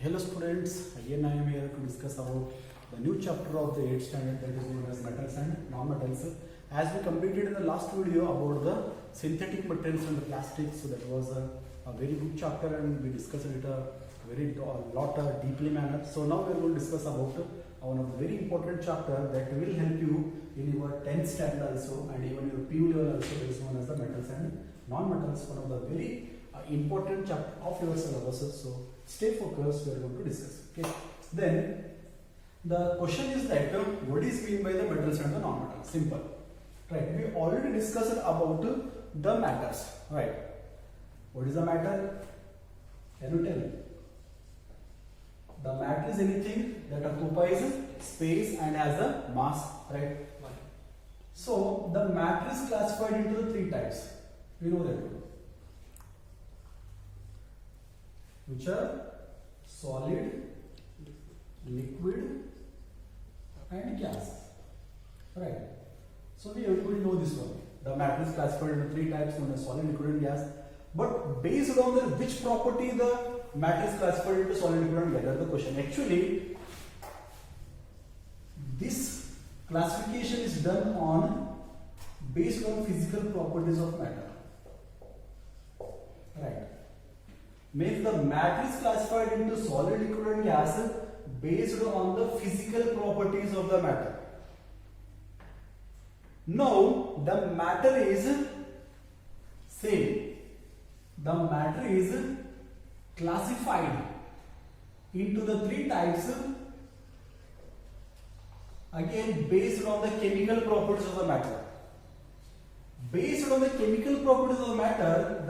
Hello students, again I am here to discuss about the new chapter of the 8th standard, that is known as metals and non-metals. As we completed in the last video about the synthetic materials and the plastics, so that was a very good chapter and we discussed it a lot deeply manner. So now we are going to discuss about one of the very important chapter that will help you in your 10th standard also and even your PU level also, that is known as the metals and non-metals, one of the very important chapter of your syllabus. So stay focused, we are going to discuss. Okay. Then the question is that what is mean by the metals and the non-metals? Simple. Right. We already discussed about the matters. Right. What is the matter? Can you tell me? The matter is anything that occupies space and has a mass. Right. So the matter is classified into the three types. We know that, which are solid, liquid and gas. Right. So we everybody know this one. The matter is classified into three types, known as solid, liquid and gas. But based on the which property the matter is classified into solid, liquid and gas, that's the question. Actually, this classification is done on based on physical properties of matter. Right. Means the matter is classified into solid, liquid and gas based on the physical properties of the matter. Now the matter is same. The matter is classified into the three types again based on the chemical properties of the matter. Based on the chemical properties of the matter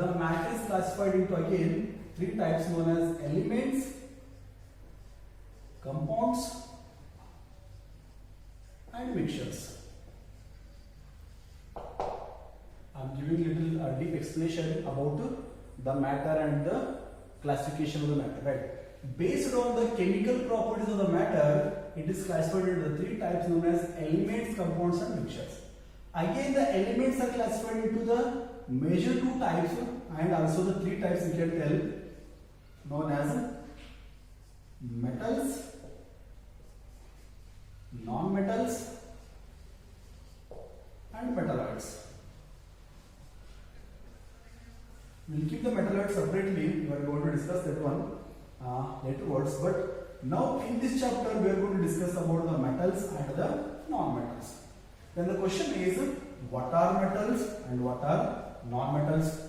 is classified into again three types known as elements, compounds and mixtures. I am giving little deep explanation about the matter and the classification of the matter. Right. Based on the chemical properties of the matter, it is classified into the three types known as elements, compounds and mixtures. Again, the elements are classified into the major two types and also the three types we can tell, known as metals, non-metals and metalloids. We will keep the metalloids separately, we are going to discuss that one laterwards, but now in this chapter we are going to discuss about the metals and the non-metals. Then the question is, what are metals and what are non-metals?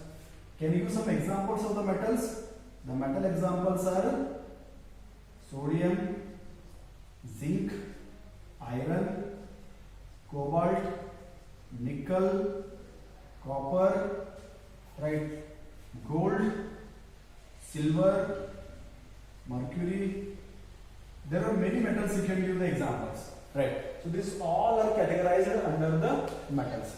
Can you give some examples of the metals? The metal examples are sodium, zinc, iron, cobalt, nickel, copper, right, gold, silver, mercury. There are many metals you can give the examples. Right. So these all are categorized under the metals.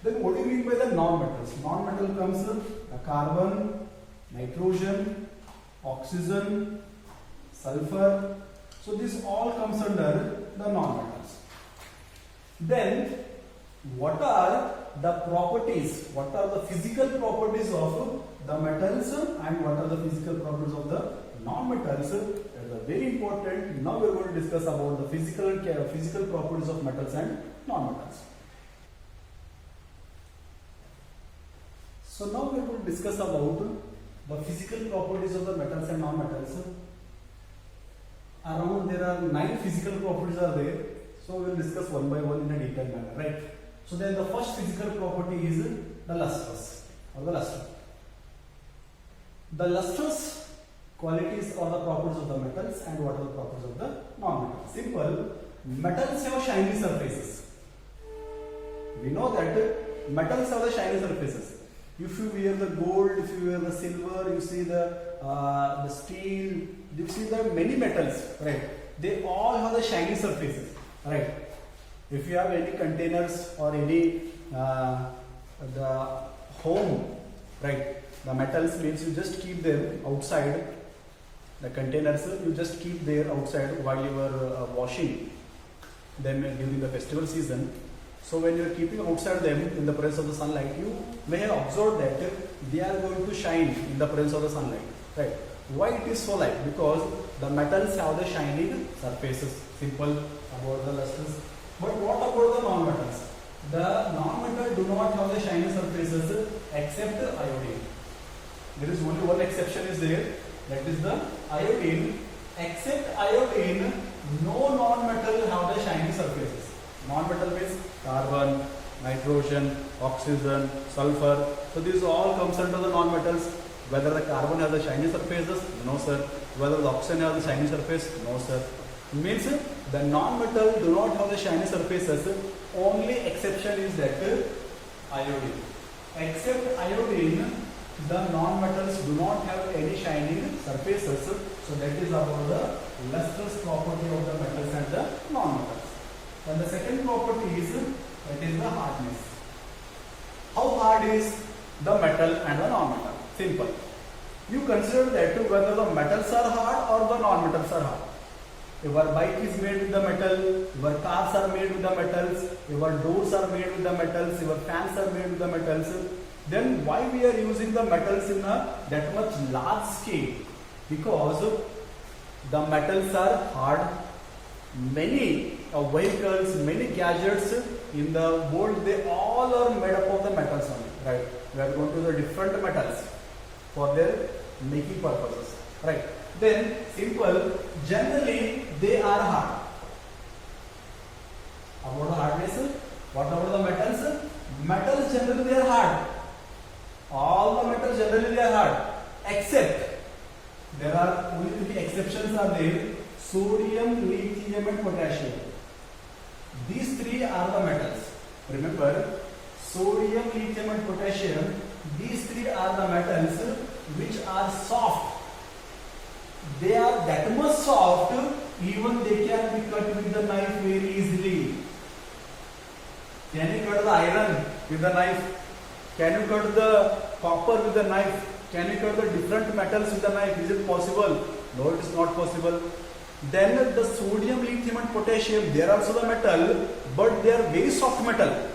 Then what do you mean by the non-metals? Non-metal comes the carbon, nitrogen, oxygen, sulfur. So this all comes under the non-metals. Then what are the properties? What are the physical properties of the metals and what are the physical properties of the non-metals? That is very important. Now we are going to discuss about the physical properties of metals and non-metals. So now we are going to discuss about the physical properties of the metals and non-metals. Around there are 9 physical properties are there. So we will discuss one by one in a detailed manner, right? So then the first physical property is the lustrous or the luster. The lustrous qualities or the properties of the metals and what are the properties of the non-metals. Simple. Metals have shiny surfaces. We know that metals have the shiny surfaces. If you wear the gold, if you wear the silver, you see the steel, you see the many metals, right? They all have the shiny surfaces, right? If you have any containers or any the home, right? The metals means you just keep them outside. The containers you just keep there outside while you are washing them during the festival season. So when you are keeping outside them in the presence of the sunlight, you may have observed that they are going to shine in the presence of the sunlight, right? Why it is so light? Because the metals have the shining surfaces. Simple about the lustrous. But what about the non-metals? The non-metal do not have the shiny surfaces except iodine. There is only one exception is there, that is the iodine. Except iodine, no non-metal have the shiny surfaces. Non-metal means carbon, nitrogen, oxygen, sulfur. So these all comes under the non-metals. Whether the carbon has the shiny surfaces? No sir. Whether the oxygen has the shiny surface? No sir. Means the non-metal do not have the shiny surfaces. Only exception is that iodine. Except iodine, the non-metals do not have any shining surfaces. So that is about the lustrous property of the metals and the non-metals. And the second property is that is the hardness. How hard is the metal and the non-metal? Simple. You consider that whether the metals are hard or the non-metals are hard. Your bike is made with the metal, your cars are made with the metals, your doors are made with the metals, your fans are made with the metals. Then why we are using the metals in a that much large scale? Because the metals are hard. Many vehicles, many gadgets in the world, they all are made up of the metals only. Right? We are going to the different metals for their making purposes. Right? Then simple, generally they are hard. About the hardness, what about the metals? Metals generally they are hard. All the metals generally they are hard, except there are only three exceptions are there: sodium, lithium and potassium. These three are the metals. Remember, sodium, lithium and potassium, these three are the metals which are soft. They are that much soft, even they can be cut with the knife very easily. Can you cut the iron with the knife? Can you cut the copper with the knife? Can you cut the different metals with the knife? Is it possible? No, it is not possible. Then the sodium, lithium and potassium, they are also the metal, but they are very soft metal.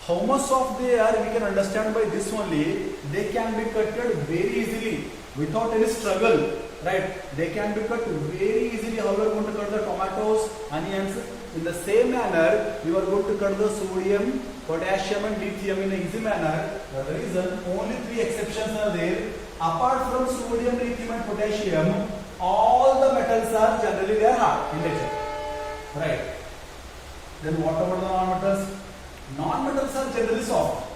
How much soft they are, we can understand by this only. They can be cut very easily without any struggle. Right? They can be cut very easily. How we are going to cut the tomatoes, onions? In the same manner, you are going to cut the sodium, potassium and lithium in an easy manner. The reason, only three exceptions are there. Apart from sodium, lithium and potassium, all the metals are generally they are hard in nature. Right? Then what about the non-metals? Non-metals are generally soft.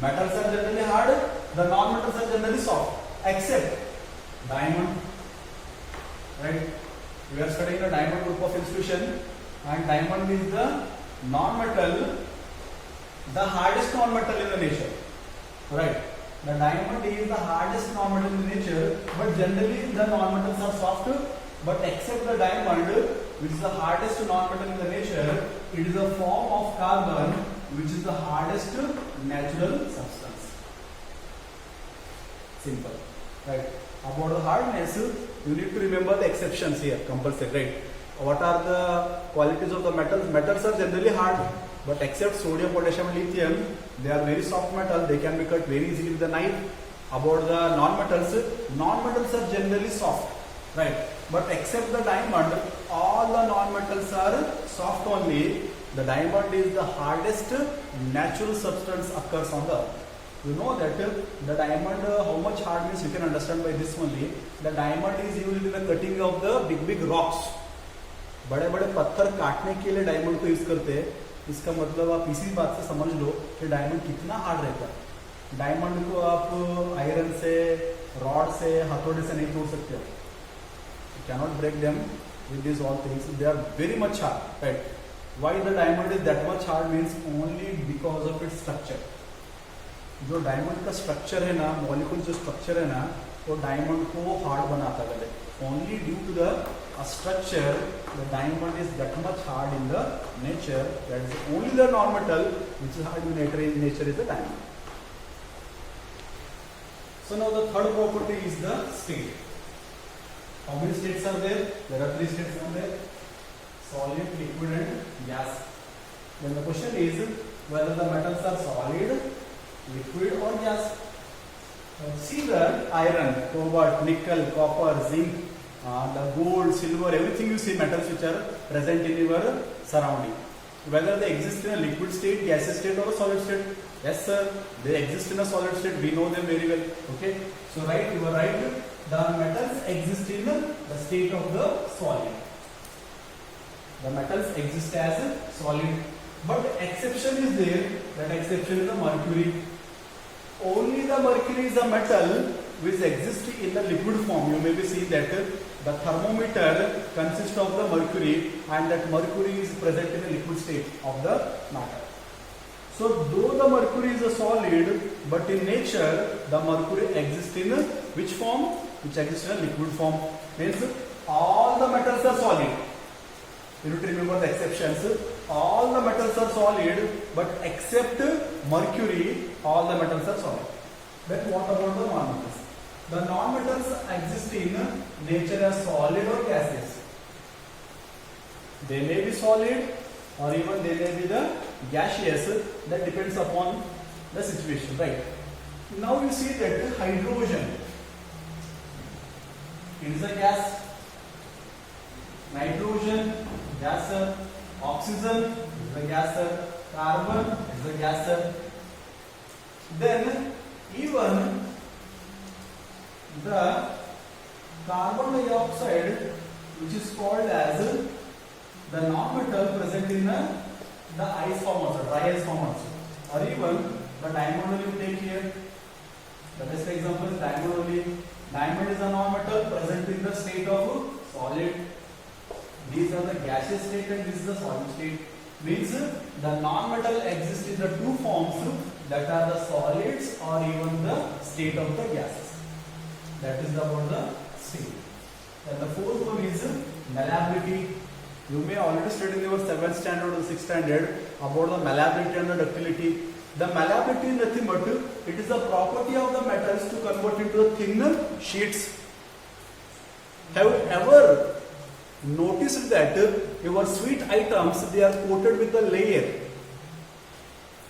Metals are generally hard. The non-metals are generally soft. Except diamond. Right? We are studying the diamond group of institution, and diamond is the non-metal, the hardest non-metal in the nature. Right? The diamond is the hardest non-metal in the nature, but generally the non-metals are soft. But except the diamond, which is the hardest non-metal in the nature, it is a form of carbon, which is the hardest natural substance. Simple. Right? About the hardness, you need to remember the exceptions here, compulsory, right? What are the qualities of the metals? Metals are generally hard, but except sodium, potassium and lithium, they are very soft metal, they can be cut very easily with the knife. About the non-metals, non-metals are generally soft, right? But except the diamond, all the non-metals are soft only. The diamond is the hardest natural substance occurs on the earth. You know that the diamond, how much hard means you can understand by this only. The diamond is used in the cutting of the big rocks. बड़े बड़े पत्थर काटने के लिए diamond को use करते हैं. इसका मतलब आप इसी बात से समझ लो कि डायमंड कितना हार्ड रहता है. डायमंड को आप आयरन से, रॉड से, हथौड़े से नहीं तोड़ सकते. You cannot break them with these all things. They are very much hard. Right? Why the diamond is that much hard means only because of its structure. जो डायमंड का स्ट्रक्चर है ना, मॉलिक्यूल जो स्ट्रक्चर है ना, वो diamond को hard बनाता है. Only due to the structure, the diamond is that much hard in the nature. That is only the non-metal which is hard in nature is the diamond. So now the third property is the state. How many states are there? There are three states are there: solid, liquid, and gas. Then the question is whether the metals are solid, liquid, or gas. See the iron, cobalt, nickel, copper, zinc, the gold, silver, everything you see metals which are present in your surrounding. Whether they exist in a liquid state, gaseous state or a solid state. Yes sir, they exist in a solid state, we know them very well. Okay, so right, you are right, the metals exist in the state of the solid. The metals exist as a solid, but exception is there, that exception is the mercury. Only the mercury is a metal which exists in the liquid form. You may be seeing that the thermometer consists of the mercury, and that mercury is present in the liquid state of the matter. So though the mercury is a solid, but in nature the mercury exists in which form? Which exists in a liquid form. Means all the metals are solid. You need to remember the exceptions. All the metals are solid, but except mercury, all the metals are solid. Then what about the non-metals? The non-metals exist in nature as solid or gaseous. They may be solid or even they may be the gaseous. That depends upon the situation, right? Now you see that hydrogen, it is a gas. Nitrogen, gas. Oxygen is a gas. Carbon is a gas. Then even the carbon dioxide, which is called as the non-metal present in the ice form also, dry ice form also, or even the diamond only you take here. The best example is diamond only. Diamond is a non-metal present in the state of solid. These are the gaseous state and this is the solid state. Means the non-metal exists in the two forms, that are the solids or even the state of the gases. That is about the state. And the fourth one is malleability. You may already study in your 7th standard or the 6th standard about the malleability and the ductility. The malleability is nothing but it is the property of the metals to convert into the thin sheets. Have you ever noticed that your sweet items, they are coated with a layer?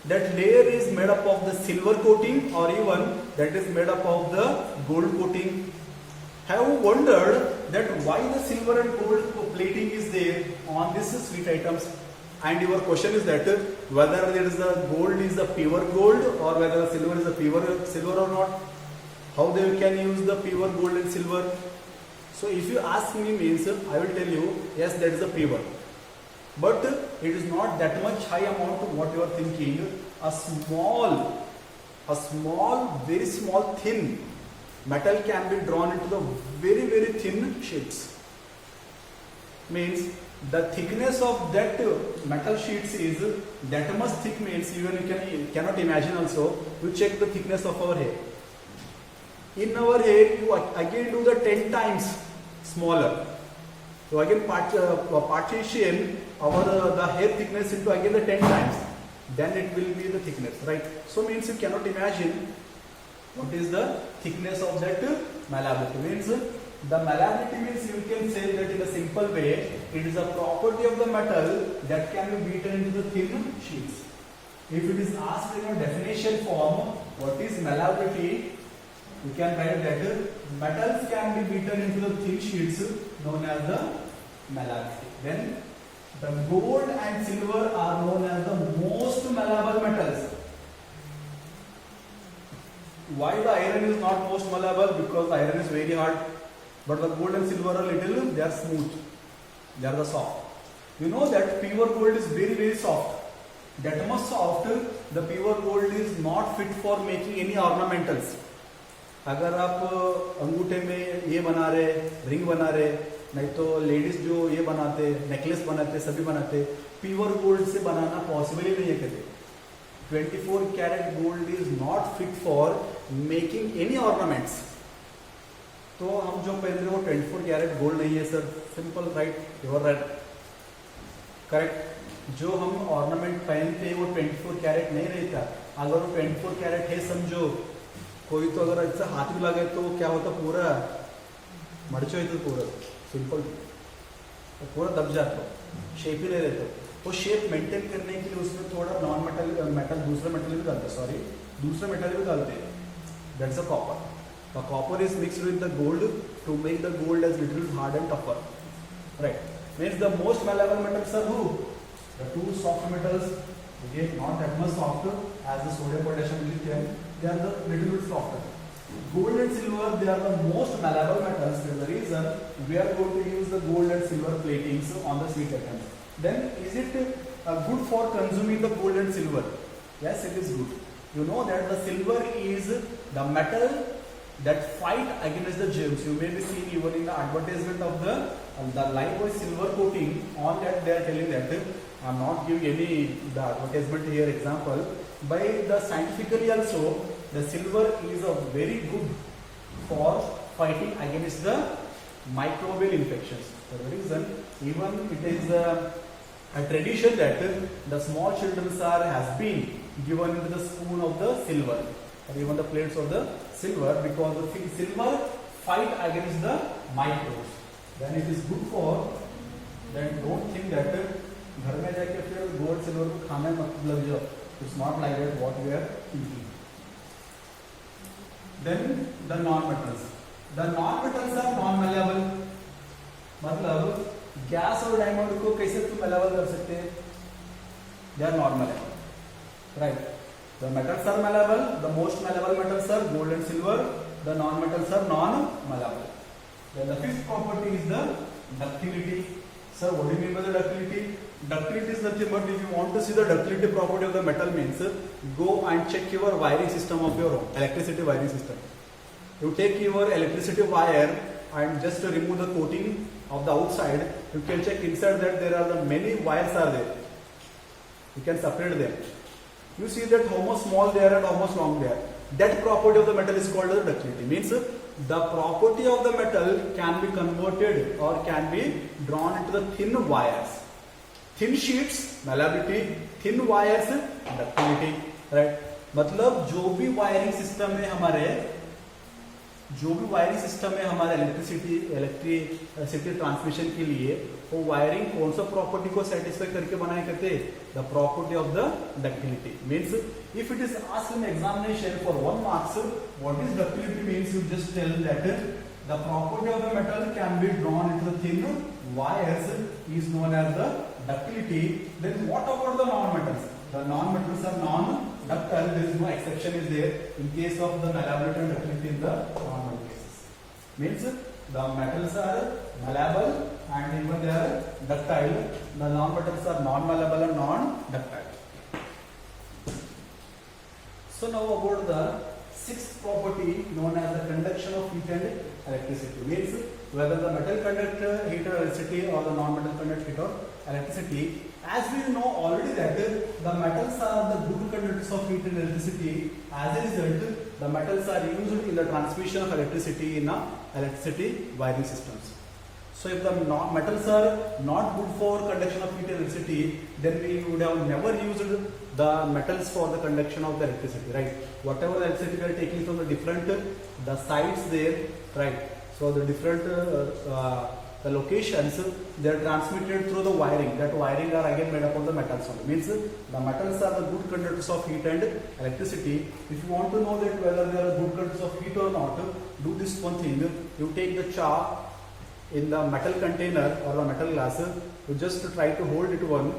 That layer is made up of the silver coating or even that is made up of the gold coating. Have you wondered that why the silver and gold plating is there on these sweet items? And your question is that whether there is the gold is the pure gold or whether silver is the pure silver or not. How they can use the pure gold and silver? So if you ask me, means I will tell you, yes, that is a pure. But it is not that much high amount of what you are thinking. A small, very small, thin metal can be drawn into the very, very thin sheets. Means the thickness of that metal sheets is that much thick, means even you cannot imagine also. You check the thickness of our hair. In our hair, you again do the 10 times smaller. So again partition the hair thickness into again the 10 times. Then it will be the thickness, right? So means you cannot imagine what is the thickness of that malleability. Means the malleability means you can say that in a simple way, it is a property of the metal that can be beaten into the thin sheets. If it is asked in a definition form, what is malleability? You can write that metals can be beaten into the thin sheets known as the malleability. Then the gold and silver are known as the most malleable metals. Why the iron is not most malleable? Because iron is very hard, but the gold and silver are little, they are smooth, they are the soft. You know that pure gold is very, very soft. That much soft, the pure gold is not fit for making any ornamentals. अगर आप अंगूठे में ये बना रहे, ring बना रहे, नहीं तो लेडीज जो ये बनाते, नेकलेस बनाते, सभी बनाते, प्योर गोल्ड से बनाना पॉसिबल ही नहीं है कभी. 24 carat gold is not fit for making any ornaments. तो हम जो पहन रहे हो 24 कैरेट गोल्ड नहीं है sir. Simple, right, you are right, correct. जो हम ऑर्नामेंट पहनते हैं वो 24 कैरेट नहीं रहता. अगर वो 24 कैरेट है समझो, कोई तो अगर अच्छा हाथ भी लगे तो क्या होता, पूरा मड़चो ही तो पूरा सिंपल तो पूरा दब जाता, शेप ही नहीं रहता. वो शेप मेंटेन करने के लिए उसमें थोड़ा नॉन मेटल दूसरा मेटल भी डालते हैं, दूसरा मेटल भी डालते हैं. That's the copper. The copper is mixed with the gold to make the gold as little hard and tougher. Right. Means the most malleable metals are who? The two soft metals. Okay, not that much softer as the sodium, potassium, lithium. They are the little bit softer. Gold and silver, they are the most malleable metals. That is the reason we are going to use the gold and silver platings on the sweet items. Then is it good for consuming the gold and silver? Yes, it is good. You know that the silver is the metal that fight against the germs. You may be seen even in the advertisement of the Lifebuoy silver coating. On that they are telling that I am not giving any the advertisement here example. By the scientifically also, the silver is a very good for fighting against the microbial infections. For the reason, even it is a tradition that the small children has been given into the spoon of the silver, or even the plates of the silver, because the silver fight against the microbes. Then it is good for. Then don't think that घर में जाके फिर gold silver को खाने मत लग जाओ. It's not like that what we are thinking. Then the non-metals. The non-metals are non-malleable. मतलब गैस और डायमंड को कैसे तुम malleable कर सकते हैं? They are non-malleable. Right. The metals are malleable. The most malleable metals are gold and silver. The non-metals are non-malleable. Then the fifth property is the ductility. Sir, what do you mean by the ductility? Ductility is nothing but if you want to see the ductility property of the metal means go and check your wiring system of your home, electricity wiring system. You take your electricity wire and just remove the coating of the outside. You can check inside that there are the many wires are there. You can separate them. You see that how much small they are and how much long they are. That property of the metal is called as ductility. Means the property of the metal can be converted or can be drawn into the thin wires. Thin sheets malleability, thin wires ductility. Right? मतलब जो भी wiring system है हमारे electricity transmission के लिए वो wiring कौन सा प्रॉपर्टी को सेटिस्फाई करके बनाए करते हैं? The property of the ductility. Means if it is asked in examination for 1 marks what is ductility means you just tell that the property of the metal can be drawn into the thin wires is known as the ductility. Then what about the non metals? The non-metals are non-ductile. There is no exception is there in case of the malleability and ductility in the non-metal cases. Means the metals are malleable and even they are ductile. The non-metals are non-malleable and non-ductile. So now about the sixth property known as the conduction of heat and electricity. Means whether the metal conduct heat or electricity or the non-metal conduct heat or electricity. As we know already that the metals are the good conductors of heat and electricity. As a result, the metals are used in the transmission of electricity in electricity wiring systems. So if the metals are not good for conduction of heat and electricity, then we would have never used the metals for the conduction of the electricity, right? Whatever the electricity we are taking from the different the sites there, right? So the different the locations they are transmitted through the wiring. That wiring are again made up of the metals only. Means the metals are the good conductors of heat and electricity. If you want to know that whether they are good conductors of heat or not, do this one thing. You take the chalk in the metal container or the metal glass. You just try to hold it one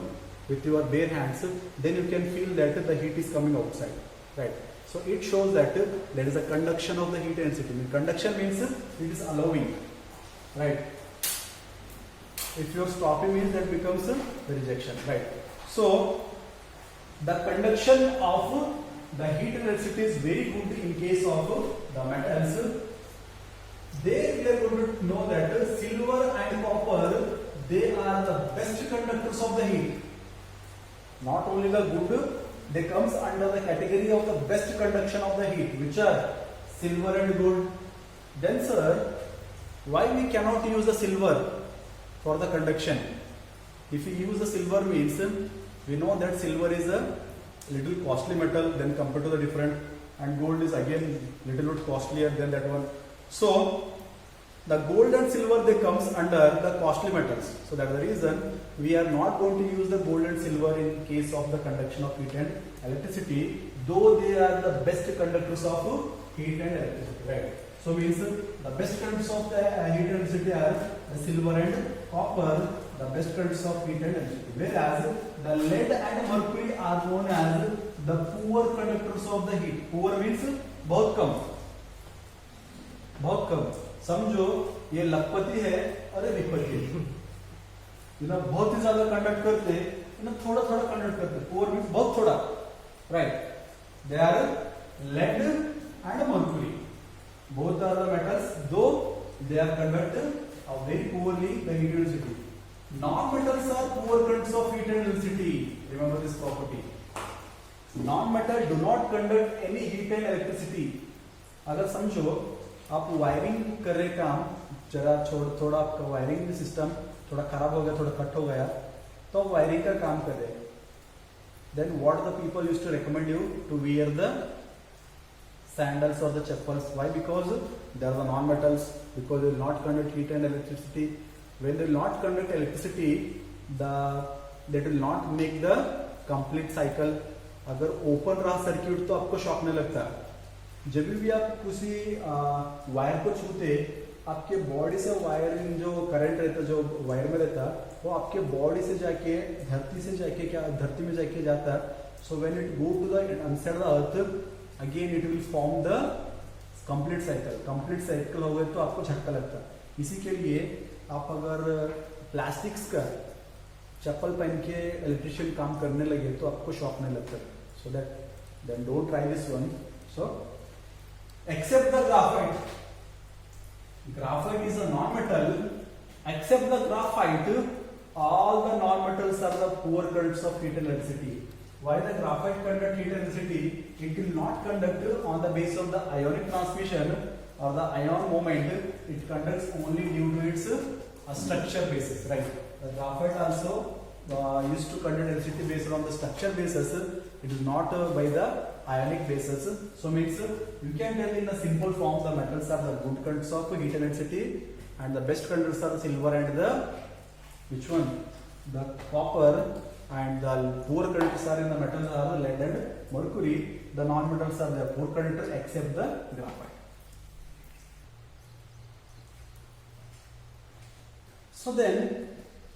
with your bare hands. Then you can feel that the heat is coming outside. Right. So it shows that there is a conduction of the heat and electricity. Conduction means it is allowing. Right. If you are stopping means that becomes the rejection, right? So the conduction of the heat and electricity is very good in case of the metals. There we are going to know that silver and copper, they are the best conductors of the heat. Not only the good, they comes under the category of the best conduction of the heat, which are silver and gold. Then sir, why we cannot use the silver for the conduction? If we use the silver means we know that silver is a little costly metal than compared to the different, and gold is again little bit costlier than that one. So the gold and silver they comes under the costly metals. So that is the reason we are not going to use the gold and silver in case of the conduction of heat and electricity. though they are the best conductors of heat and electricity, right? So means the best conductors of the heat and electricity are the silver and copper, the best conductors of heat and electricity. Whereas the lead and mercury are known as the poor conductors of the heat. Poor means बहुत कम, बहुत कम. समझो ये लखपति है, अरे विपत्ति है ना, बहुत ही ज्यादा कंडक्ट करते ना, थोड़ा थोड़ा कंडक्ट करते. पोर मीन्स बहुत थोड़ा, right? They are lead and mercury. Both are the metals, though they are conduct very poorly the heat and electricity. Non-metals are poor conductors of heat and electricity. Remember this property. Non-metal do not conduct any heat and electricity. अगर समझो आप wiring कर रहे काम, जरा थोड़ा आपका wiring system थोड़ा खराब हो गया, थोड़ा कट हो गया, तो आप वायरिंग का काम कर रहे हैं. Then what the people used to recommend you to wear the sandals or the chappals. Why? Because they are the non-metals, because they will not conduct heat and electricity. When they will not conduct electricity, they will not make the complete cycle. अगर open रहा circuit तो आपको shock नहीं लगता. जब भी आप किसी वायर को छूते, आपके बॉडी से वायरिंग जो करंट रहता, जो वायर में रहता, वो आपके बॉडी से जाके धरती में जाके जाता. So when it go to the inside the earth, again it will form the complete cycle. Complete cycle हो गए तो आपको झटका लगता. इसी के लिए आप अगर प्लास्टिक्स का चप्पल पहन के इलेक्ट्रिशियन काम करने लगे तो आपको शॉक नहीं लगता. So that then don't try this one. So except the graphite. Graphite is a non-metal. Except the graphite, all the non-metals are the poor conductors of heat and electricity. Why the graphite conduct heat and electricity? It will not conduct on the basis of the ionic transmission or the ion moment. It conducts only due to its structure basis, right? The graphite also used to conduct electricity based on the structure basis. It is not by the ionic basis. So means you can tell in a simple form the metals are the good conductors of heat and electricity, and the best conductors are the silver and the which one? The copper, and the poor conductors are in the metals are the lead and mercury. The non-metals are the poor conductors except the graphite. So then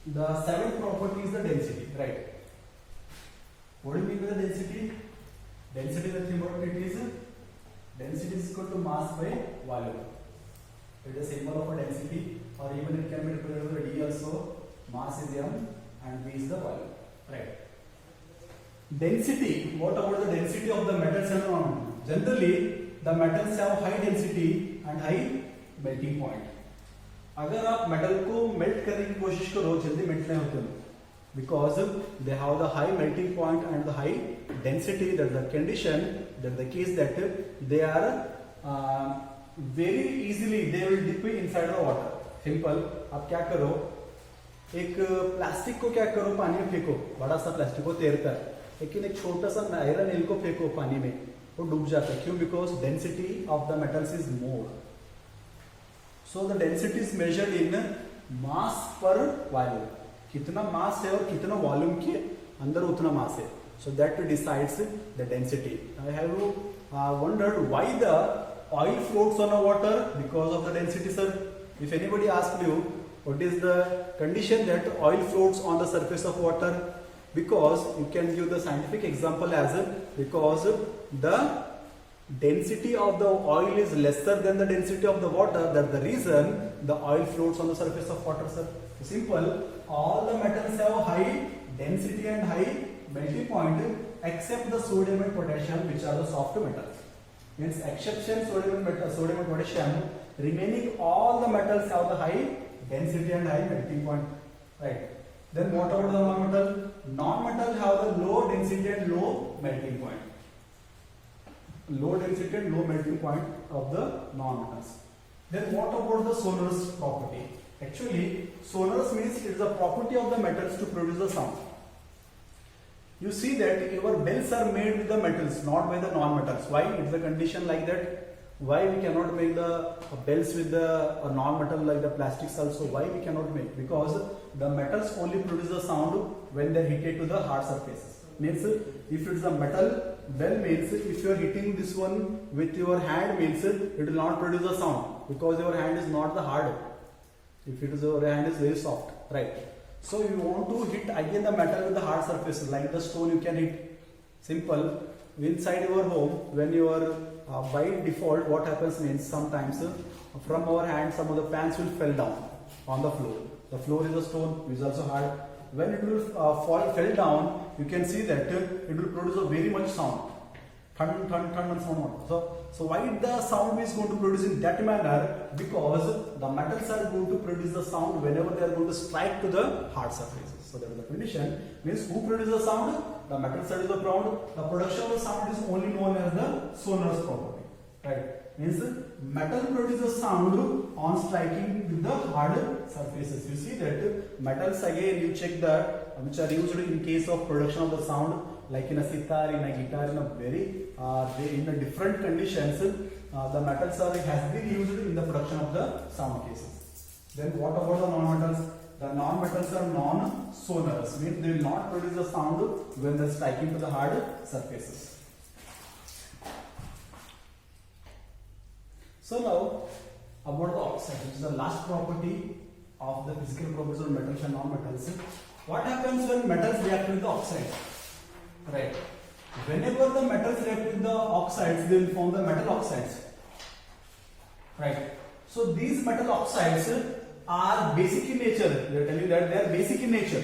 the seventh property is the density, right? What do you mean by the density? Density, nothing but it is density is equal to mass by volume. It is a symbol of a density, or even it can be represented by d also. Mass is m and v is the volume, right? Density. What about the density of the metals and non-metals? Generally, the metals have high density and high melting point. अगर आप metal को melt करने की कोशिश करो, जल्दी melt नहीं होते, because they have the high melting point and the high density. That's the condition, that's the case that they are very easily they will dip inside the water. Simple. आप क्या करो, एक प्लास्टिक को क्या करो, पानी में फेंको. बड़ा सा प्लास्टिक को तैरता है, लेकिन एक छोटा सा आयरन नेल को फेंको पानी में, वो डूब जाता है. क्यों? Because density of the metals is more. So the density is measured in mass per volume. कितना मास है और कितना वॉल्यूम के अंदर उतना मास है. So that decides the density. I have wondered why the oil floats on a water? Because of the density, sir. If anybody asked you what is the condition that oil floats on the surface of water? Because you can give the scientific example as because the density of the oil is lesser than the density of the water. That's the reason the oil floats on the surface of water, sir. Simple. All the metals have high density and high melting point except the sodium and potassium, which are the soft metals. Means exception sodium and potassium. Remaining all the metals have the high density and high melting point, right? Then what about the non-metal? Non-metal have the low density and low melting point. Low density and low melting point of the non-metals. Then what about the sonorous property? Actually, sonorous means it is the property of the metals to produce the sound. You see that our bells are made with the metals, not by the non-metals. Why? It's a condition like that. Why we cannot make the bells with the non-metal like the plastics also? Why we cannot make? Because the metals only produce the sound when they are hit to the hard surfaces. Means if it is a metal Bell means if you are hitting this one with your hand means it will not produce a sound because your hand is not the hard. If it is your hand is very soft, right? So you want to hit again the metal with the hard surface like the stone you can hit. Simple. Inside your home when you are by default what happens means sometimes from our hand some of the pans will fall down on the floor. The floor is a stone, which is also hard. When it will fell down, you can see that it will produce a very much sound. Thun, thun, thun and sound. So why the sound is going to produce in that manner? Because the metals are going to produce the sound whenever they are going to strike to the hard surfaces. So that is the condition. Means who produces the sound? The metal side is the ground. The production of the sound is only known as the sonorous property. Right? Means metal produces sound on striking with the hard surfaces. You see that metals again you check that which are used in case of production of the sound, like in a sitar, in a guitar, in a very in a different conditions. The metals has been used in the production of the sound cases. Then what about the non-metals? The non-metals are non-sonorous, means they will not produce the sound when they are striking to the hard surfaces. So now about the oxide, which is the last property of the physical properties of metals and non-metals. What happens when metals react with the oxides? Right. Whenever the metals react with the oxides, they will form the metal oxides. Right. So these metal oxides are basic in nature. We are telling you that they are basic in nature.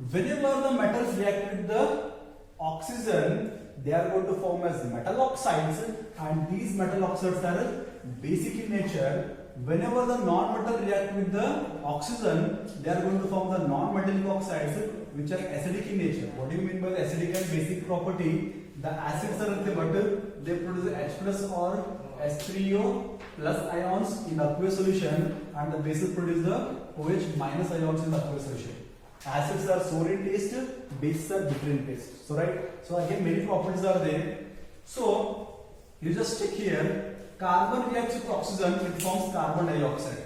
Whenever the metals react with the oxygen, they are going to form as metal oxides, and these metal oxides are basic in nature. Whenever the non-metal react with the oxygen, they are going to form the non-metallic oxides, which are acidic in nature. What do you mean by the acidic and basic property? The acids are nothing but they produce H plus or H3O plus ions in aqueous solution, and the bases produce the OH minus ions in the aqueous solution. Acids are sour in taste, bases are bitter in taste. So right. So again many properties are there. So you just check here. Carbon reacts with oxygen, it forms carbon dioxide.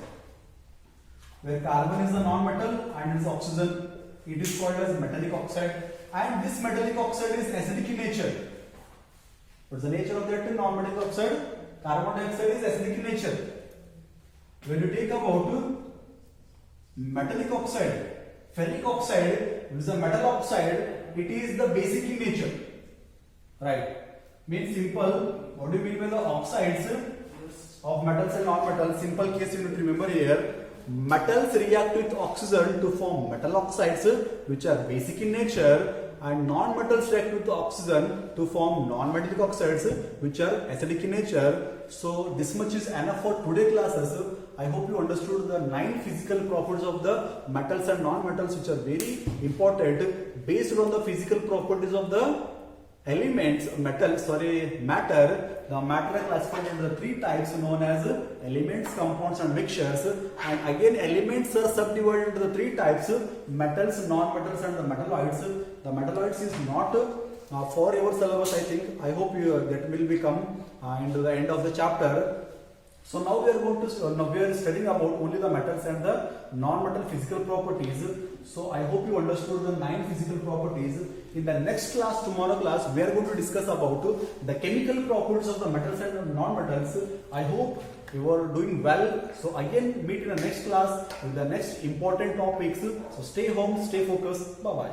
Where carbon is the non-metal and its oxygen, it is called as metallic oxide. And this metallic oxide is acidic in nature. What's the nature of that non-metallic oxide? Carbon dioxide is acidic in nature. When you take about metallic oxide, ferric oxide, which is a metal oxide, it is the basic in nature. Right. Means simple. What do you mean by the oxides of metals and non-metals? Simple case you need to remember here. Metals react with oxygen to form metal oxides, which are basic in nature, and non-metals react with oxygen to form non-metallic oxides, which are acidic in nature. So this much is enough for today classes. I hope you understood the 9 physical properties of the metals and non-metals, which are very important based on the physical properties of the elements, matter. The matter are classified into the 3 types known as elements, compounds and mixtures. And again elements are subdivided into the 3 types: metals, non-metals and the metalloids. The metalloids is not for your syllabus, I think. I hope that will become into the end of the chapter. So now we are studying about only the metals and the non-metal physical properties. So I hope you understood the 9 physical properties. In the next class, tomorrow class, we are going to discuss about the chemical properties of the metals and non-metals. I hope you are doing well. So again, meet in the next class with the next important topics. So stay home, stay focused. Bye bye.